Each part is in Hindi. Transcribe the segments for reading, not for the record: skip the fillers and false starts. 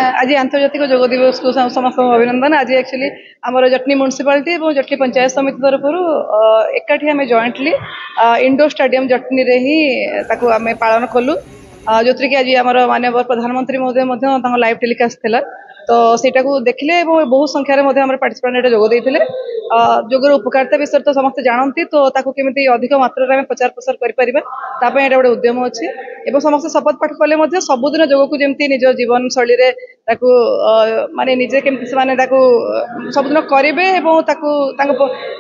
आज आंतर्जातिक योग दिवस को समस्त अभिनंदन। आज एक्चुअली आमर जटनी म्युनिसिपालिटी और जटनी पंचायत समिति तरफ एकाठी आम जॉइंटली इंडोर स्टेडियम जटनी रे ही आम पालन कलु जो कि आज आम माननीय प्रधानमंत्री महोदय लाइव टेलीकास्ट थिला तो सेटा को देखले बहुत संख्यार पार्टिसिपेंट जोग देते जोगर उपकारिता विषय तो समस्त जानती तो केमी अधिक मात्रा में प्रचार प्रसार करें गोटे उद्यम अच्छी और समस्त शपथ पाठ कले सबुदिन जोग को जमी निज जीवन शैली माने निजे केमती सबुदिन करेंगे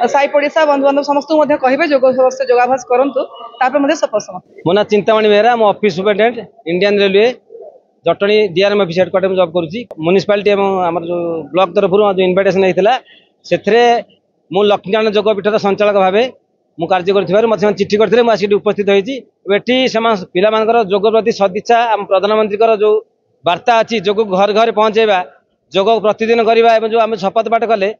साई पड़िशा बंधु बांधव समस्त कहे योगाभ्यास करूँ सफल समस्त। मो ना चिंतामणि बेहरा मो office superintendent Indian railway Jatni DRM office headquarter में जॉब करुँची म्युनिसिपालिटी आम जो ब्लॉक तरफ जो इनविटेशन होता से मु लक्ष्मीनारायण जोगपीठर संचालक भाव मु कार्य कर चिठी करते मुझे उपस्थित होती पिला जोग प्रति सदिच्छा आम प्रधानमंत्री जो वार्ता अच्छी जोग घर घर पहुँचेगा जोग प्रतिदिन करवा जो आम शपथ पाठ कले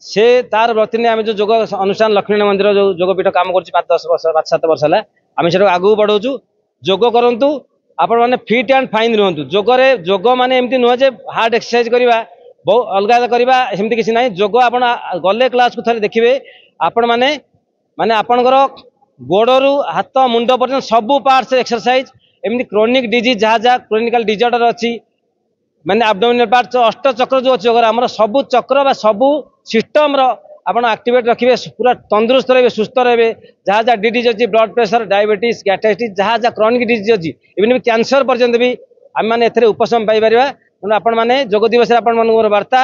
से तार प्रतिदिन आम जो जोग अनुष्ठान लक्ष्मीनारायण मंदिर जो जोगपीठ काम कर 5-7 वर्ष है आम से आगू बढ़ाऊँ जोग करूँ आपण मैंने फिट एंड फाइन रुहतु जोगरे जोग माने एमती नुह जे हार्ड एक्सरसाइज करवा बहुत अलग करवा सेमती किसी ना जोग आप गले क्लास को थे देखिए आपण माने माने आपणकर गोड़ू हाथ मुंड पर्यटन सबू पार्ट्स एक्सरसाइज एमती क्रोनिक डिजीज जहाँ जहाँ क्रोनिकल डिजॉर्डर अच्छी माने एब्डोमिनल पार्ट अष्ट चक्र जो अच्छी आम सबू चक्र सबू सिस्टम आपण एक्टिवेट रखिए पूरा तंदुरुस्त रहे सुस्थ रहे जहाँ जहाँ डिजीज अच्छी ब्लड प्रेशर डायबिटीज गैस्ट्राइटिस जहाँ जहाँ क्रोनिक डिजीज अच्छी इवन भी कैंसर पर्यंत भी आम मैंने उपशम पाइपर आपण मैंने जोग दिवस मोर वार्ता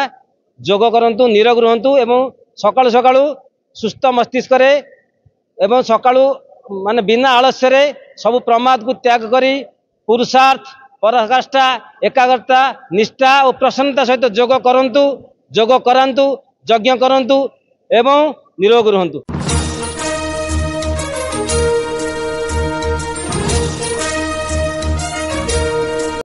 जोग करूँ निरोग रुहतु एवं सकाळु सकाळु सुस्थ मस्तिष्क एवं सकाळु माने बिना आलस्य सब प्रमाद को त्याग करी पुरुषार्थ पराकाष्ठा एकाग्रता निष्ठा और प्रसन्नता सहित जोग करंतु जोग करांतु यज्ञ करंतु एवं निरोग रुहतु।